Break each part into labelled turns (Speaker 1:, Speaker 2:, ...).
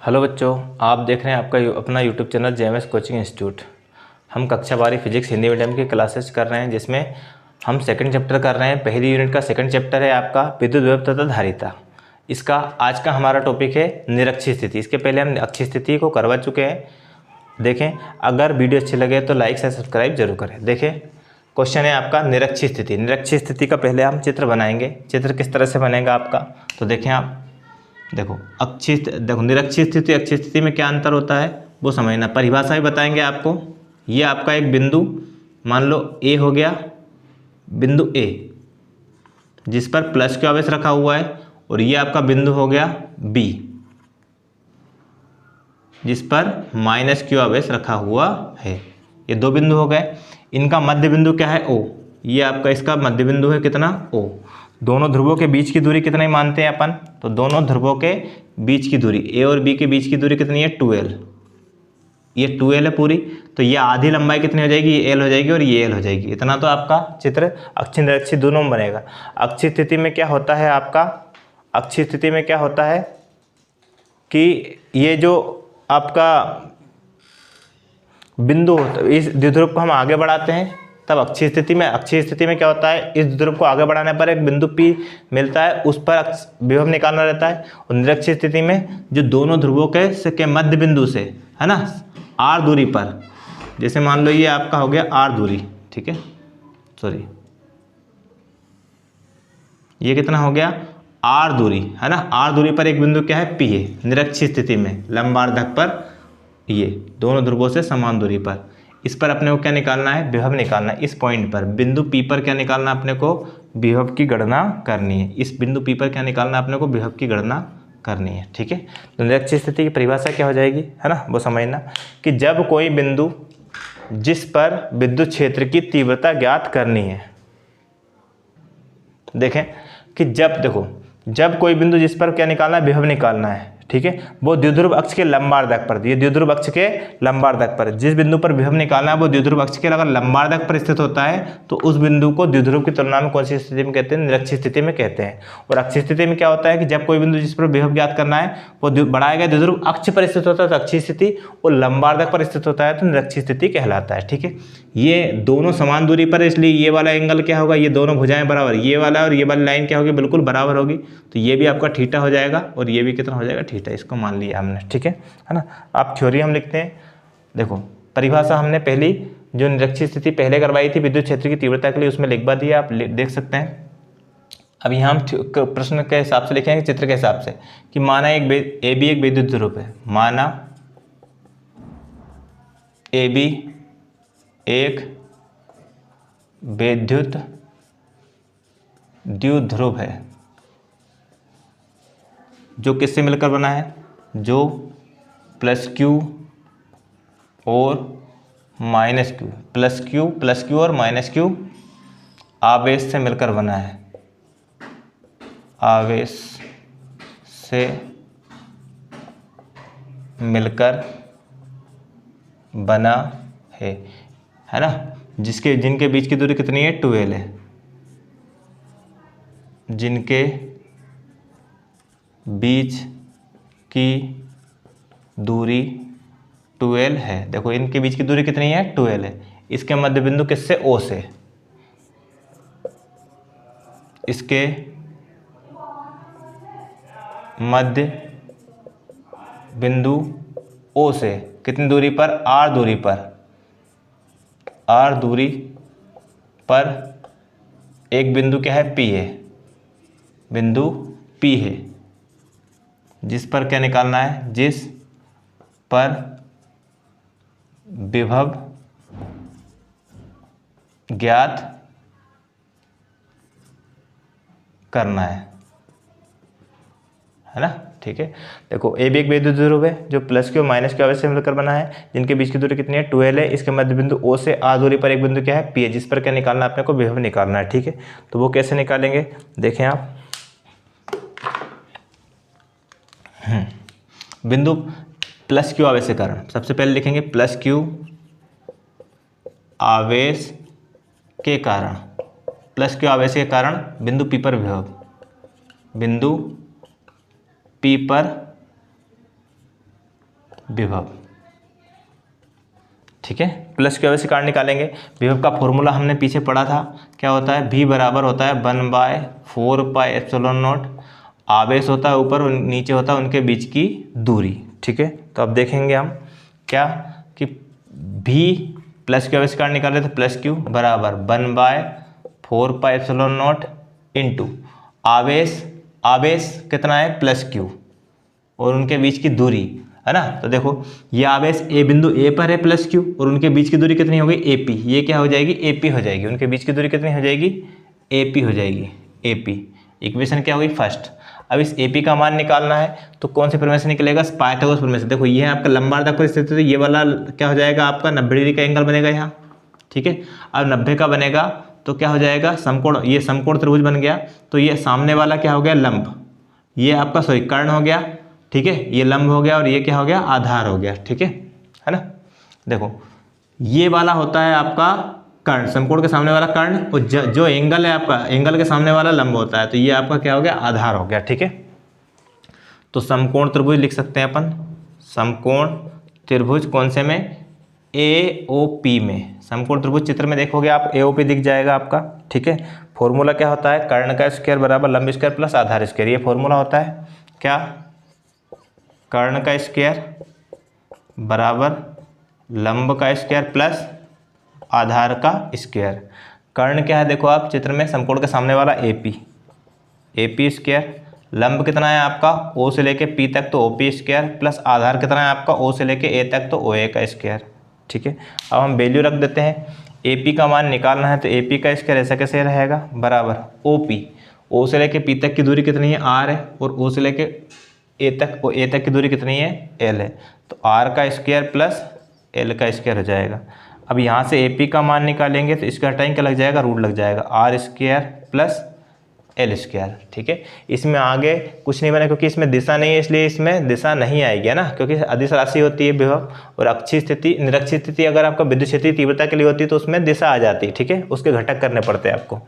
Speaker 1: Hello बच्चों, आप देख रहे हैं आपका अपना YouTube channel JMS coaching institute. हम कक्षा 12 फिजिक्स हिंदी मीडियम की क्लासेस कर रहे हैं, जिसमें हम सेकंड चैप्टर कर रहे हैं। पहली यूनिट का सेकंड चैप्टर है आपका विद्युत विभव तथा धारिता। इसका आज का हमारा टॉपिक है निरक्षीय स्थिति। इसके पहले हम अक्षीय स्थिति को करवा चुके हैं। देखें, अगर वीडियो अच्छी लगे तो लाइक से सब्सक्राइब जरूर करें। देखें, क्वेश्चन है आपका निरक्षीय स्थिति। निरक्षीय स्थिति का पहले हम चित्र बनाएंगे। चित्र किस तरह से बनेगा आपका, तो देखें आप देखो निरक्षीय स्थिति अक्षीय स्थिति में क्या अंतर होता है वो समझना। परिभाषा भी बताएंगे आपको। ये आपका एक बिंदु मान लो ए हो गया, बिंदु ए जिस पर प्लस क्यू आवेश रखा हुआ है, और ये आपका बिंदु हो गया बी जिस पर माइनस क्यू आवेश रखा हुआ है। ये दो बिंदु हो गए। इनका मध्य बिंदु क्या है, ओ। ये आपका इसका मध्य बिंदु है कितना, ओ। दोनों ध्रुवों के बीच की दूरी कितनी मानते हैं अपन, तो दोनों ध्रुवों के बीच की दूरी ए और बी के बीच की दूरी कितनी है, 12। ये 12 है पूरी, तो ये आधी लंबाई कितनी हो जाएगी, ये एल हो जाएगी और ये एल हो जाएगी। इतना तो आपका चित्र अक्षीय निरक्षीय दोनों में बनेगा। अक्षीय स्थिति में क्या होता है आपका, अक्षीय स्थिति में क्या होता है कि ये जो आपका बिंदु होता है, इस द्विध्रुव को हम आगे बढ़ाते हैं तब अक्षीय स्थिति में क्या होता है, इस ध्रुव को आगे बढ़ाने पर एक बिंदु P मिलता है, उस पर विभव निकालना रहता है। और निरक्षीय स्थिति में जो दोनों ध्रुवों के मध्य बिंदु से है ना, R दूरी पर, जैसे मान लो ये आपका हो गया R दूरी, ठीक है, सॉरी ये कितना हो गया R दूरी है ना। R दूरी पर एक बिंदु क्या है, P है। निरक्षीय स्थिति में लंबार्धक पर ये दोनों ध्रुवों से समान दूरी पर, इस पर अपने को क्या निकालना है, विभव निकालना है। इस पॉइंट पर बिंदु P पर क्या निकालना है अपने को, विभव की गणना करनी है। इस बिंदु P पर क्या निकालना है अपने को, विभव की गणना करनी है, ठीक है। तो निरक्षीय स्थिति की परिभाषा क्या हो जाएगी, है ना, वो समझना कि जब कोई बिंदु जिस पर विद्युत क्षेत्र की तीव्रता ज्ञात करनी है, देखें कि जब कोई बिंदु जिस पर क्या निकालना है, विभव निकालना है, ठीक है, वो द्विध्रुव अक्ष के लंबार्धक पर, ये द्विध्रुव अक्ष के लंबार्धक पर जिस बिंदु पर विभव निकालना है वो द्विध्रुव अक्ष के अगर लंबार्धक पर स्थित होता है तो उस बिंदु को द्विध्रुव की तुलना में कौन सी स्थिति में कहते हैं, निरक्षीय स्थिति में कहते हैं। और अक्षीय स्थिति में क्या होता है कि जब कोई बिंदु जिस पर विभव ज्ञात करना है वो बढ़ाए गए द्विध्रुव अक्ष पर स्थित होता है तो अक्षीय स्थिति, और लंबार्धक पर स्थित होता है तो निरक्षीय स्थिति कहलाता है, ठीक है। ये दोनों समान दूरी पर, इसलिए ये वाला एंगल क्या होगा, ये दोनों भुजाएं बराबर, ये वाला और ये वाली लाइन क्या होगी, बिल्कुल बराबर होगी। तो ये भी आपका थीटा हो जाएगा और ये भी कितना हो जाएगा, थीटा। इसको मान लिया हमने, ठीक है ना। अब थ्योरी हम लिखते हैं। देखो, परिभाषा हमने पहली जो निरक्षीय स्थिति पहले करवाई थी विद्युत क्षेत्र की तीव्रता के लिए, उसमें लिखवा दिया, आप देख सकते हैं। अब यहाँ हम प्रश्न के हिसाब से लिखेंगे, चित्र के हिसाब से, कि माना ए बी एक विद्युत ध्रुव है, माना ए बी एक विद्युत द्विध्रुव है जो किससे मिलकर बना है, जो प्लस क्यू और माइनस क्यू, प्लस क्यू और माइनस क्यू आवेश से मिलकर बना है, आवेश से मिलकर बना है ना। जिनके बीच की दूरी कितनी है, 12 है। जिनके बीच की दूरी 12 है। देखो, इनके बीच की दूरी कितनी है, 12 है। इसके मध्य बिंदु किससे, ओ से। इसके मध्य बिंदु ओ से कितनी दूरी पर, आर दूरी पर, आर दूरी पर एक बिंदु क्या है, पी है, बिंदु पी है, जिस पर क्या निकालना है, जिस पर विभव ज्ञात करना है ना, ठीक है। देखो, ए बी एक विद्युत ध्रुव है जो प्लस क्यू माइनस क्यू आवेश से मिलकर बना है, जिनके बीच की दूरी कितनी है, 12 है। इसके मध्य बिंदु ओ से आर दूरी पर एक बिंदु क्या है, पी है, जिस पर क्या निकालना है अपने को, विभव निकालना है, ठीक है। तो वो कैसे निकालेंगे, देखें आप। बिंदु प्लस क्यू आवेश के कारण सबसे पहले लिखेंगे प्लस क्यू आवेश के कारण, प्लस क्यू आवेश के कारण बिंदु पी पर विभव, बिंदु पी पर विभव, ठीक है। प्लस क्यू से कारण निकालेंगे। विभव का फॉर्मूला हमने पीछे पढ़ा था, क्या होता है, v बराबर होता है 1/4πε0। आवेश होता है ऊपर और नीचे होता है उनके बीच की दूरी, ठीक है। तो अब देखेंगे हम क्या कि v प्लस क्यू से कारण निकाल रहे थे, प्लस क्यू बराबर 1/4πε0 इंटू आवेश कितना है, प्लस क्यू, और उनके बीच की दूरी, है ना। तो देखो ये आवेश ए बिंदु ए पर है प्लस क्यू, और उनके बीच की दूरी कितनी हो गई, एपी। ये क्या हो जाएगी, एपी हो जाएगी। उनके बीच की दूरी कितनी हो जाएगी, एपी हो जाएगी, एपी। इक्वेशन क्या हो गई, फर्स्ट। अब इस एपी का मान निकालना है तो कौन से प्रमेय से निकलेगा, पाइथागोरस प्रमेय से। देखो ये है आपका लंबार्धक पर स्थित, तो ये वाला क्या हो जाएगा आपका 90 डिग्री का एंगल बनेगा यहाँ, ठीक है। अब 90 का बनेगा तो क्या हो जाएगा, समकोण, ये समकोण त्रिभुज बन गया। तो ये सामने वाला क्या हो गया, लंब, ये आपका सॉरी कर्ण हो गया, ठीक है। ये लंब हो गया और ये क्या हो गया, आधार हो गया, ठीक है ना। देखो ये वाला होता है आपका कर्ण, समकोण के सामने वाला कर्ण, और जो एंगल है आपका, एंगल के सामने वाला लंब होता है। तो ये आपका क्या हो गया, आधार हो गया, ठीक है। तो समकोण त्रिभुज लिख सकते हैं अपन, समकोण त्रिभुज कौन से में, AOP में। समकोण त्रिभुज चित्र में देखोगे आप AOP दिख जाएगा आपका, ठीक है। फॉर्मूला क्या होता है, कर्ण का स्क्वायर बराबर लंब स्क्वायर प्लस आधार स्क्वायर। ये फॉर्मूला होता है क्या, कर्ण का स्क्वायर बराबर लंब का स्क्वायर प्लस आधार का स्क्वायर। कर्ण क्या है, देखो आप चित्र में, समकोण के सामने वाला AP स्क्वायर, लंब कितना है आपका O से लेके P तक तो OP स्क्वायर, प्लस आधार कितना है आपका O से लेके A तक तो OA का स्क्वायर, ठीक है। अब हम वैल्यू रख देते हैं, AP का मान निकालना है तो AP का स्क्वायर ऐसा कैसे रहेगा, बराबर OP, O से लेके P तक की दूरी कितनी है, R है, और O से लेके A तक की दूरी कितनी है, L है। तो R का स्क्वायर प्लस L का स्क्वायर हो जाएगा। अब यहाँ से AP का मान निकालेंगे तो इसका टाइम क्या लग जाएगा, रूट लग जाएगा, R square plus L square, ठीक है। इसमें आगे कुछ नहीं बना क्योंकि इसमें दिशा नहीं है, इसलिए इसमें दिशा नहीं आएगी, है ना, क्योंकि अदिश राशि होती है विभव। और अक्षीय स्थिति, निरक्षीय स्थिति अगर आपका विद्युत क्षेत्रीय तीव्रता के लिए होती है तो उसमें दिशा आ जाती है, ठीक है। उसके घटक करने पड़ते हैं आपको।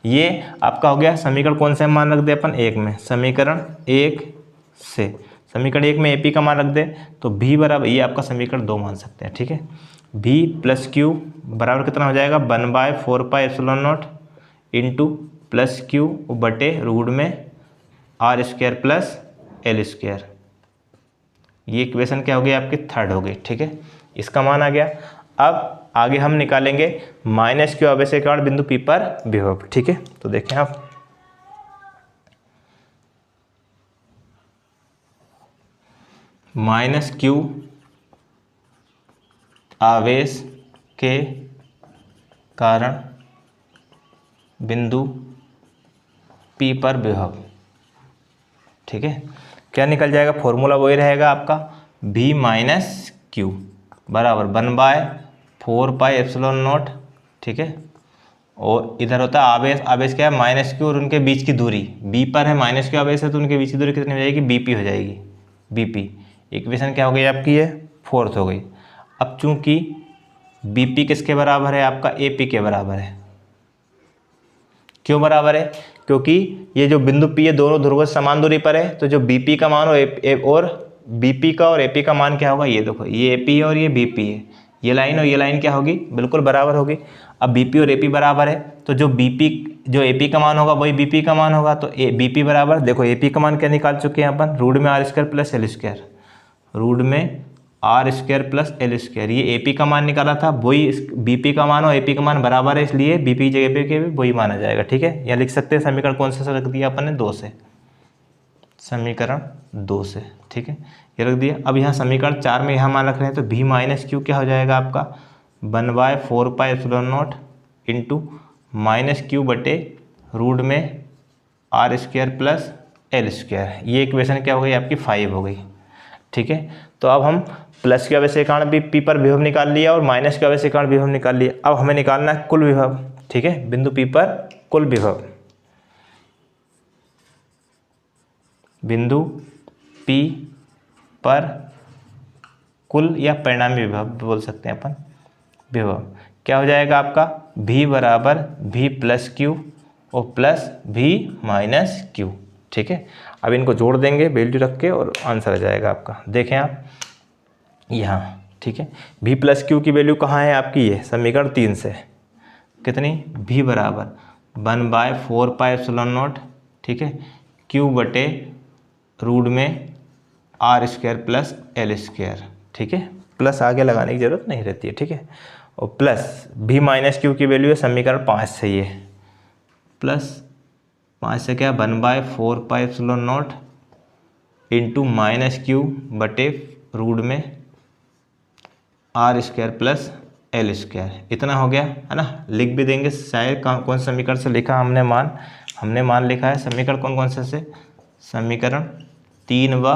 Speaker 1: ये आपका हो गया समीकरण, कौन सा मान रख दे अपन, 1 में, समीकरण 1 से, समीकरण 1 में AP का मान रख दे तो V बराबर, ये आपका समीकरण 2 मान सकते हैं, ठीक है। V प्लस क्यू बराबर कितना हो जाएगा, 1/4πε0 इंटू प्लस क्यू बटे रूट में R square plus L square. ये इक्वेशन क्या हो गई आपकी, थर्ड हो गई, ठीक है। इसका मान आ गया। अब आगे हम निकालेंगे माइनस क्यू आवेश के कारण बिंदु P पर विभव, ठीक है। तो देखें आप, माइनस क्यू आवेश के कारण बिंदु P पर विभव, ठीक है। क्या निकल जाएगा, फॉर्मूला वही रहेगा आपका, V माइनस क्यू बराबर 1/4πε0, ठीक है। और इधर होता है आवेश क्या है, माइनस क्यू, और उनके बीच की दूरी B पर है, माइनस क्यू आवेश है तो उनके बीच की दूरी कितनी हो जाएगी, BP हो जाएगी, BP। इक्वेशन क्या हो गई आपकी, ये फोर्थ हो गई। अब चूंकि BP किसके बराबर है, आपका AP के बराबर है। क्यों बराबर है, क्योंकि ये जो बिंदु P है दोनों ध्रुव समान दूरी पर है, तो जो BP का मान हो और BP का और AP का मान क्या होगा, ये देखो, ये AP है और ये BP है, ये लाइन और ये लाइन क्या होगी, बिल्कुल बराबर होगी। अब BP और AP बराबर है तो जो AP का मान होगा वही BP का मान होगा। तो BP बराबर, देखो AP का मान क्या निकाल चुके हैं अपन, रूट में R square plus L square, root में R square plus L square. ये AP का मान निकाला था, वही BP का मान और AP का मान बराबर है, इसलिए BP की जगह पे वही माना जाएगा, ठीक है। या लिख सकते हैं समीकरण कौन सा रख दिया अपन ने, 2 से, समीकरण 2 से, ठीक है, ये रख दिया। अब यहाँ समीकरण 4 में यहाँ मान रख रहे हैं तो V माइनस क्यू क्या हो जाएगा आपका, 1/4πε0 इंटू माइनस क्यू बटे रूट में R square plus L square. ये इक्वेशन क्या हो गई आपकी, 5 हो गई, ठीक है। तो अब हम प्लस के आवेश के कारण भी P पर विभव निकाल लिया और माइनस के आवेश के कारण विभव निकाल लिया। अब हमें निकालना है कुल विभव, ठीक है, बिंदु P पर कुल विभव, बिंदु P पर कुल या परिणामी विभव बोल सकते हैं अपन, विभव क्या हो जाएगा आपका, V बराबर V प्लस क्यू और प्लस V माइनस क्यू, ठीक है। अब इनको जोड़ देंगे वैल्यू रख के और आंसर आ जाएगा आपका। देखें आप, यहाँ, ठीक है। v प्लस क्यू की वैल्यू कहाँ है आपकी, ये समीकरण 3 से, कितनी, v बराबर 1/4πε0, ठीक है, q बटे रूट में r² प्लस l², ठीक है। प्लस आगे लगाने की ज़रूरत नहीं रहती है, ठीक है। और प्लस v माइनस क्यू की वैल्यू है समीकरण 5 से, ये प्लस 5 से क्या, 1/4πε0 इंटू माइनस क्यू बटे रूट में r² प्लस l², इतना हो गया है ना। लिख भी देंगे शायद कौन सा समीकरण से लिखा हमने मान लिखा है समीकरण कौन सा से, समीकरण 3 व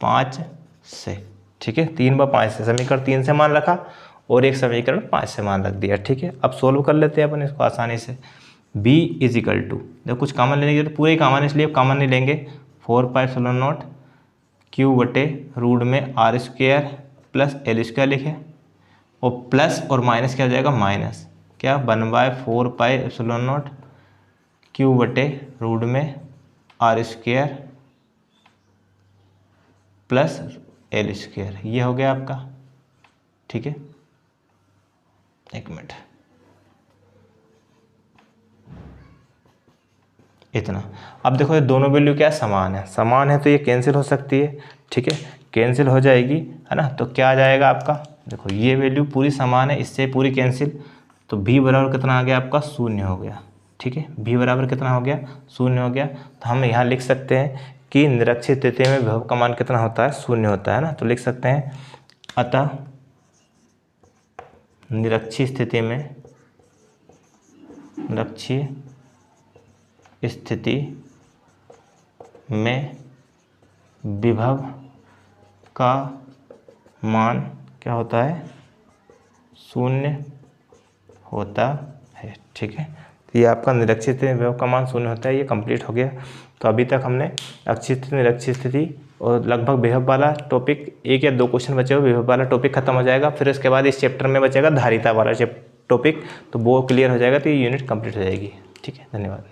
Speaker 1: 5 से, ठीक है। 3 व 5 से, समीकरण 3 से मान रखा और एक समीकरण 5 से मान रख दिया, ठीक है। अब सोल्व कर लेते हैं अपन इसको आसानी से। b इज इक्वल टू, देखो कुछ कॉमन लेने की जरूरत, पूरे कॉमन इसलिए कॉमन नहीं लेंगे, 4πε0 q बटे रूट में r² प्लस l² लिखे, और प्लस और माइनस क्या हो जाएगा, माइनस क्या, 1/4πε0 q बटे रूट में r² प्लस l², ये हो गया आपका, ठीक है। एक मिनट, इतना। अब देखो ये दोनों वैल्यू क्या समान है तो ये कैंसिल हो सकती है, ठीक है, कैंसिल हो जाएगी, है ना। तो क्या आ जाएगा आपका, देखो ये वैल्यू पूरी समान है, इससे पूरी कैंसिल, तो v बराबर कितना आ गया आपका, 0 हो गया, ठीक है। v बराबर कितना हो गया, 0 हो गया। तो हम यहाँ लिख सकते हैं कि निरक्षित स्थिति में विभव का मान कितना होता है, 0 होता है ना। तो लिख सकते हैं अतः निरक्षीय स्थिति में विभव का मान क्या होता है, 0 होता है, ठीक है। तो ये आपका निरक्षित स्थिति में विभव का मान 0 होता है, ये कंप्लीट हो गया। तो अभी तक हमने अक्षीय स्थिति, निरक्षीय स्थिति और लगभग विभव वाला टॉपिक, 1 या 2 क्वेश्चन बचे हो, विभव वाला टॉपिक खत्म हो जाएगा। फिर इसके बाद इस चैप्टर में बचेगा धारिता वाला टॉपिक, तो वो क्लियर हो जाएगा तो ये यूनिट कंप्लीट हो जाएगी, ठीक है। धन्यवाद।